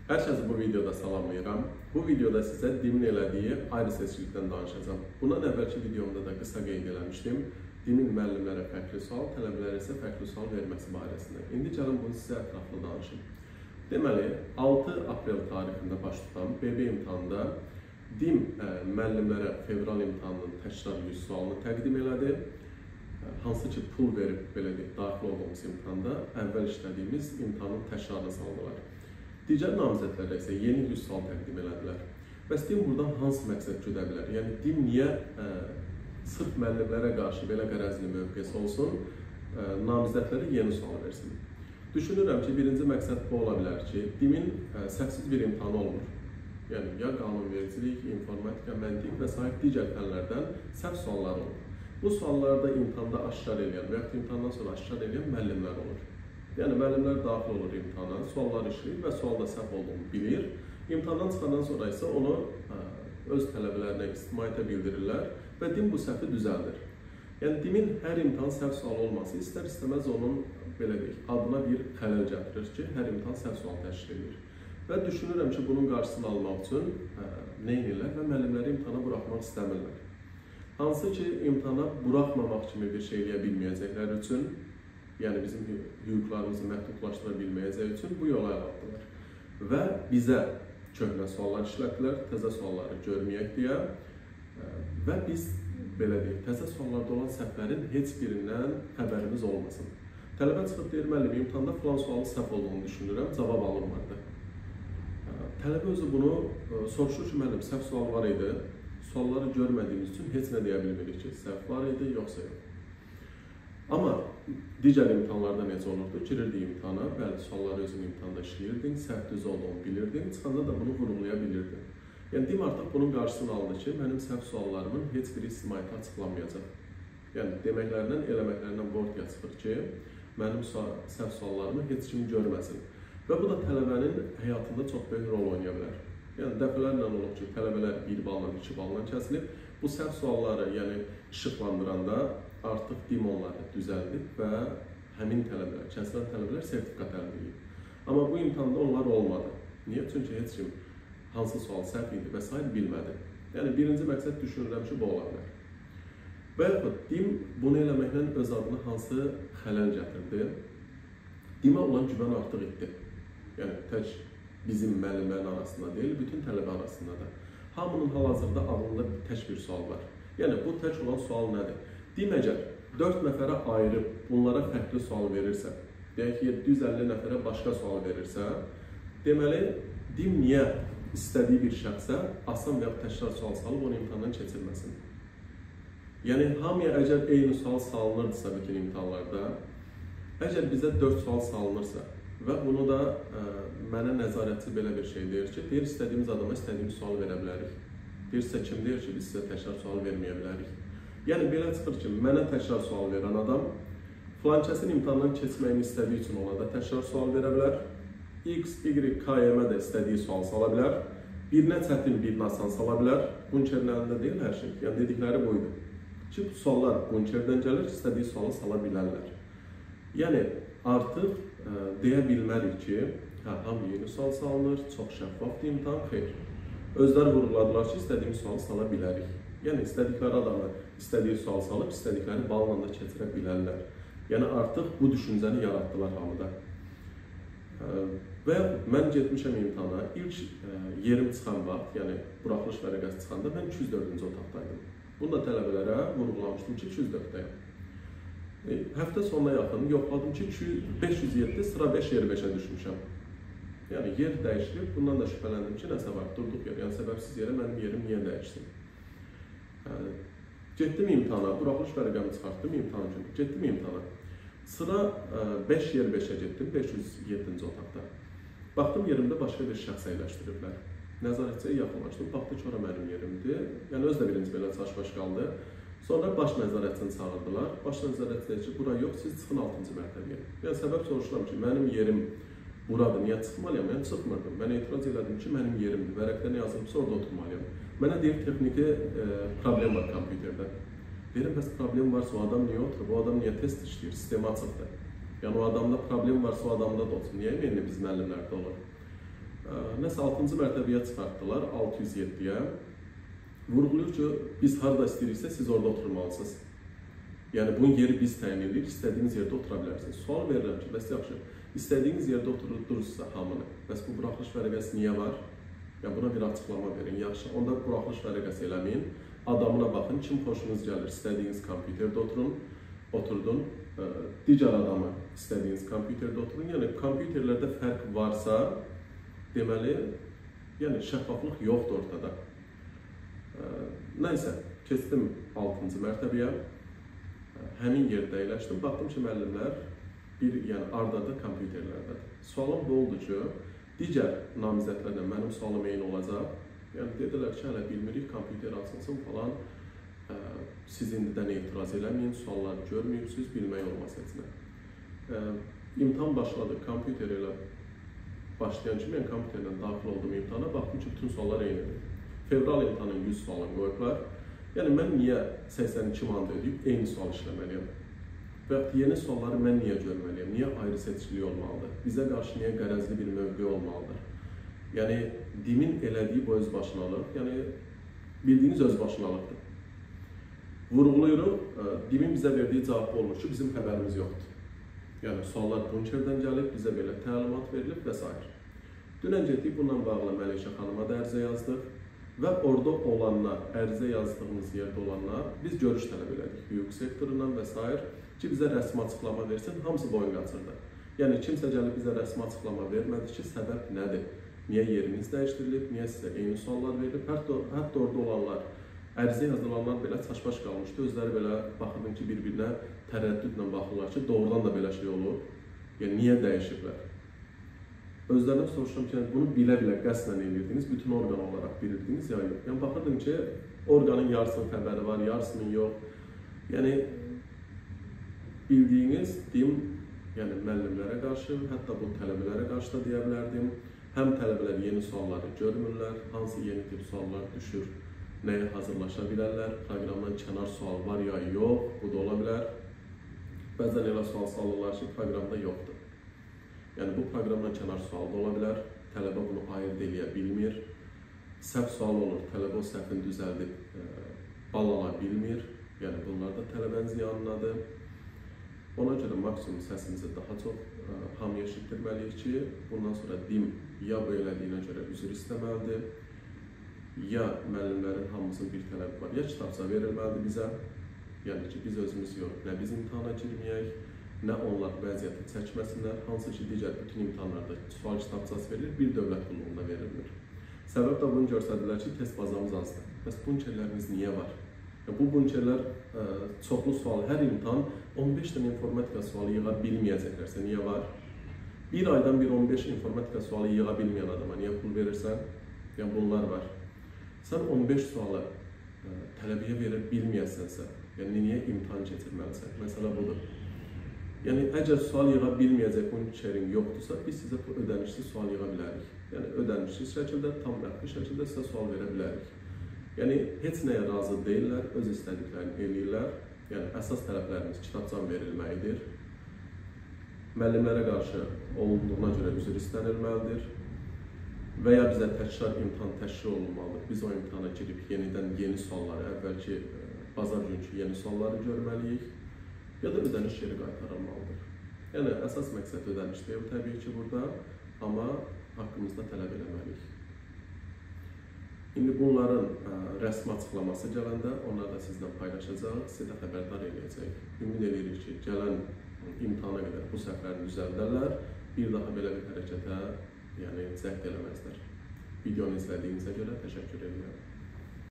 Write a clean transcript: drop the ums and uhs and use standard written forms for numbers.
Hər kəsi bu videoda salamlayıram. Bu videoda sizə DİM-in elədiyi ayrı seçkilikdən danışacağım. Bundan əvvəlki videomda da qısa qeyd eləmişdim. DİM-in müəllimlərə fərqli sual, tələbələrə isə fərqli sual verməsi barəsində. İndi gəlin bunu sizə ətraflı danışım. Deməli, 6 aprel tarixində baş tutan BB imtahanında DİM müəllimlərə fevral imtahanının təkrar 100 sualını təqdim elədi. Hansı ki, pul verib, belə deyək, daxil olduğumuz imtahanda əvvəl işlədiyimiz imtahanın təkrarını saldılar. Digər namizədlərə isə yeni 100 sual təqdim elədilər. Bəs DİM buradan hansı məqsəd güdə bilər? Yəni, DİM niyə sırf müəllimlərə qarşı belə qərəzli mövqesi olsun, namizədlərə yeni sual versin? Düşünürəm ki, birinci məqsəd bu ola bilər ki, DİM-in səhvsiz bir imtahanı olmur. Yəni, ya qanunvericilik, informatika, məntiq və s. digər fənlərdən səhv suallar olur. Bu suallarda imtahanda aşkar edən və yaxud imtahandan sonra aşkar edən müəllimlər olur. Yəni, müəllimlər daxil olur imtahana, suallar işləyir və sualda səhv olduğunu bilir. İmtahandan çıxandan sonra isə onu öz tələbələrinə, ictimaiyyətə bildirirlər və DİM bu səhvi düzəldir. Yəni, DİM-in hər imtahan səhv sual olması istər-istəməz onun, belə deyək, adına bir xələl gətirir ki, hər imtahan səhv sual təşkil edir. Və düşünürəm ki, bunun qarşısını almaq üçün nə edirlər və müəllimləri imtahana buraxmaq istəmirlər. Hansı ki, imtahana buraxmamaq kimi bir şey eləyə bilməyəcəkləri üçün, yəni bizim hüquqlarımızı məhdudlaşdıra bilməyəcəyi üçün bu yola əl atdılar. Və bizə köhnə suallar işlətdilər, təzə sualları görməyək deyə və biz, belə deyək, təzə suallarda olan səhvlərin heç birindən xəbərimiz olmasın. Tələbə çıxıb deyir, müəllim, imtahanda filan sualın səhv olduğunu düşünürəm, cavab alınmadı. Tələbə özü bunu soruşur ki, müəllim, səhv sual var idi, sualları görmədiyimiz üçün heç nə deyə bilmirik ki, səhv var idi, yoxsa yox. Amma digər imtahanlarda necə olurdu? Girirdik imtahana, bəli, sualları özün imtahanda işləyirdin, səhv düz olduğunu bilirdin, çıxanda da bunu vurğulaya bilirdin. Yəni, DİM artıq bunun qarşısını aldı ki, mənim səhv suallarımın heç biri ictimaiyyətə açıqlanmayacaq. Yəni, deməklərindən, eləməklərindən ortaya çıxır ki, mənim səhv suallarımı heç kim görməsin. Və bu da tələbənin həyatında çox böyük rol oynaya bilər. Yəni, dəfələrlə olub ki, tələbələr 1 balla, 2 balla kəsilib, bu səhv sualları, yəni işıqlandıranda artıq DİM onları düzəldib və həmin tələbələr, kəsilən tələbələr sertifikat əldə edib. Amma bu imtahanda onlar olmadı. Niyə? Çünki heç kim hansı sual səhv idi və s. bilmədi. Yəni, birinci məqsəd düşünürəm ki, bu ola bilər. Və yaxud DİM bunu eləməklə öz adına hansı xələl gətirdi? DİM-ə olan güvən artıq etdi. Yəni, tək bizim müəllimlərin arasında deyil, bütün tələbə arasında da. Hamının hal-hazırda ağlında tək bir sual var. Yəni, bu tək olan sual nədir? DİM əgər 4 nəfərə ayırıb bunlara fərqli sual verirsə, deyək ki, 750 nəfərə başqa sual verirsə, deməli, DİM niyə istədiyi bir şəxsə asan və təkrar sual salıb onu imtahandan keçirməsin? Yəni, hamıya əgər eyni sual salınırdısa bütün imtahanlarda, əgər bizə 4 sual salınırsa və bunu da mənə nəzarətçi belə bir şey deyir ki, deyir, istədiyimiz adama istədiyimiz sual verə bilərik. Deyirsə, kim deyir ki, biz sizə təkrar sual verməyə bilərik? Yəni, belə çıxır ki, mənə təkrar sual verən adam filankəsin imtahandan keçməyini istədiyi üçün ona da təkrar sual verə bilər. X, Y, K-yə də istədiyi sual sala bilər. Birinə çətin, birinə asan sala bilər. Bunkerin əlində deyil hər şey. Yəni, dedikləri buydu. Ki, bu suallar bunkerdən gəlir, istədiyi sualı sala bilərlər. Yəni, artıq deyə bilmərik ki, hamı yeni sual salınır, çox şəffafdır imtahan, xeyr. Özləri vurğuladılar ki, istədiyimiz sualı sala bilərik. Yəni, istədikləri adamı istədiyi sual salıb, istədikləri balla da keçirə bilərlər. Yəni, artıq bu düşüncəni yaratdılar hamıda. Və mən getmişəm imtahana, ilk yerim çıxan vaxt, yəni buraxılış vərəqəsi çıxanda mən 204-cü otaqdaydım. Bunu da tələbələrə vurğulamışdım ki, 204-dəyim. Həftə sonuna yaxın yoxladım ki, 507, sıra 5 yer 5-ə düşmüşəm. Yəni, yer dəyişilib, bundan da şübhələndim ki, nəsə var, durduq yer. Yəni, səbəbsiz yerə mənim yerim niyə dəyişsin? Getdim imtahana, buraxılış vərəqəmi çıxartdım imtahan günü. Getdim imtahana. Sıra 5 yer 5-ə getdim, 507-ci otaqda. Baxdım, yerimdə başqa bir şəxs əyləşdiriblər. Nəzarətçiyə yaxınlaşdım, baxdı ki, ora mənim yerimdir. Yəni, öz də birinci belə çaş-baş qaldı. Sonra baş nəzarətçini çağırdılar. Baş nəzarətçi deyir ki, bura yox, siz çıxın 6-cı mərtəbəyə. Yəni, səbəb soruşuram ki, mənim yerim buradır, niyə çıxmalıyam? Mən çıxmırdım. Mən etiraz elədim ki, mənim yerimdir. Vərəqdə nə yazılıbsa, orada oturmalıyam. Mənə deyir, texniki problem var kompüterdə. Deyirəm, bəs problem varsa, o adam niyə oturub? O adam niyə test işləyir? Sistemi açıqdır. Yəni, o adamda problem varsa, o adamda da olsun. Niyə eyni biz müəllimlərdə olur? Nəsə 6-cı mərtəbəyə çıxartdılar, 607-yə. Vurğulayır ki, biz harada istəyiriksə, siz orada oturmalısınız. Yəni, bunun yeri biz təyin edirik, istədiyiniz yerdə otura bilərsiniz. Sual verirəm ki, bəs yaxşı, istədiyiniz yerdə oturursunuzsa hamını, bəs bu buraxılış vərəqəsi niyə var? Yəni, buna bir açıqlama verin. Yaxşı, onda buraxılış vərəqəsi eləməyin, adamına baxın, kim xoşunuz gəlir, istədiyiniz kompüterdə oturdun, digər adamı istədiyiniz kompüterdə oturun. Yəni, kompüterlərdə fərq varsa, deməli, yəni şəffaflıq yoxdur ortada. Nəysə, keçdim 6-cı mərtəbəyə, həmin yerdə əyləşdim, baxdım ki, müəllimlər yəni arda-arda kompüterlərdədir. Sualım bu oldu ki, digər namizədlərlə mənim sualım eyni olacaq. Yəni, dedilər ki, hələ bilmirik, kompüter açılsın falan, siz indidən etiraz eləməyin, sualları görməyibsiniz, bilmək olmaz heç nə. İmtahan başladı, kompüter ilə başlayan kimi, yəni kompüterlə daxil olduğum imtahana baxdım ki, bütün suallar eynidir. Fevral imtahanın 100 sualını qoyublar. Yəni, mən niyə 82 manat ödəyib eyni sual işləməliyəm? Və yeni sualları mən niyə görməliyəm? Niyə ayrı seçkili olmalıdır? Bizə qarşı niyə qərəzli bir mövqe olmalıdır? Yəni, DİM-in elədiyi bu özbaşınalıq, yəni bildiyiniz özbaşınalıqdır. Vurğulayırıq, DİM-in bizə verdiyi cavab olmuş ki, bizim xəbərimiz yoxdur. Yəni, suallar Bunkerdən gəlib, bizə belə təlimat verilib və s. Dünən getdik, bununla bağlı Məlikə xanıma da ərizə yazdıq və orada olanlar, ərizə yazdığımız yerdə olanlar biz görüş tələb elədik hüquq sektorundan və s. ki, bizə rəsmi açıqlama versin, hamısı boyun qaçırdı. Yəni, kimsə gəlib bizə rəsmi açıqlama vermədi ki, səbəb nədir? Niyə yeriniz dəyişdirilib, niyə sizə eyni suallar verilib? Hətta orada olanlar, ərizə yazılanlar belə çaşbaş qalmışdı. Özləri belə baxırdın ki, bir-birinə tərəddüdlə baxırlar ki, doğrudan da belə şey olur. Yəni, niyə dəyişiblər? Özlərindən soruşuram ki, bunu bilə-bilə qəsdən edirdiniz, bütün orqan olaraq bilirdiniz, ya yox. Yəni, baxırdım ki, orqanın yarısının xəbəri var, yarısının yox. Yəni, bildiyiniz DİM, yəni müəllimlərə qarşı, hətta bu tələbələrə qarşı da deyə bilərdim. Həm tələbələr yeni sualları görmürlər, hansı yeni tip suallar düşür, nəyə hazırlaşa bilərlər, proqramdan kənar sual var ya yox, bu da ola bilər. Bəzən elə sual salırlar ki, proqramda yoxdur. Yəni, bu proqramdan kənar sual da ola bilər, tələbə bunu ayırt eləyə bilmir. Səhv sual olur, tələbə o səhvini düzəldib bal ala bilmir. Yəni, bunlar da tələbənin ziyanınadır. Ona görə maksimum səsimizi daha çox hamıya eşitdirməliyik ki, bundan sonra DİM ya bu elədiyinə görə üzr istəməlidir, ya müəllimlərin hamısının bir tələbi var, ya kitabça verilməlidir bizə. Yəni ki, biz özümüz yox, nə biz imtihana girməyək, nə onlar vəziyyəti çəkməsinlər, hansı ki, digər bütün imtihanlarda sual kitabçası verilir, bir dövlət qulluğunda verilmir. Səbəb də bunu göstərdilər ki, test bazamız azdır. Bəs bunkerlərimiz niyə var? Bu bunkerlər çoxlu sual, hər imtihan 15 dənə informatika sualı yığa bilməyəcəklərsə niyə var? Bir aydan bir 15 informatika sualı yığa bilməyən adama niyə pul verirsən? Yəni bunlar var. Sən 15 sualı tələbəyə verə bilməyəsənsə, yəni niyə imtihan keçirməlisən? Məsələ budur. Yəni əgər sual yığa bilməyəcək bunkerin yoxdursa, biz sizə ödənişli sual yığa bilərik. Yəni ödənişli şəkildə, tam məxfi şəkildə sizə sual verə bilərik. Yəni, heç nəyə razı deyirlər, öz istədiklərini eləyirlər. Yəni, əsas tələblərimiz kitabcan verilməlidir. Müəllimlərə qarşı olunduğuna görə üzr istənilməlidir. Və ya bizə təkrar imtihan təşkil olunmalıdır. Biz o imtihana girib yenidən yeni sualları, əvvəlki bazar günkü yeni sualları görməliyik. Ya da ödəniş yeri qaytarılmalıdır. Yəni, əsas məqsəd ödəniş deyil təbii ki, burada, amma haqqımızda tələb eləməliyik. İndi bunların rəsmi açıqlaması gələndə, onları da sizlə paylaşacaq, sizə də xəbərdar edəcək. Ümid edirik ki, gələn imtihana qədər bu səhvlərini düzəldərlər, bir daha belə bir hərəkətə cəhd eləməzlər. Videonu izlədiyinizə görə təşəkkür edirəm.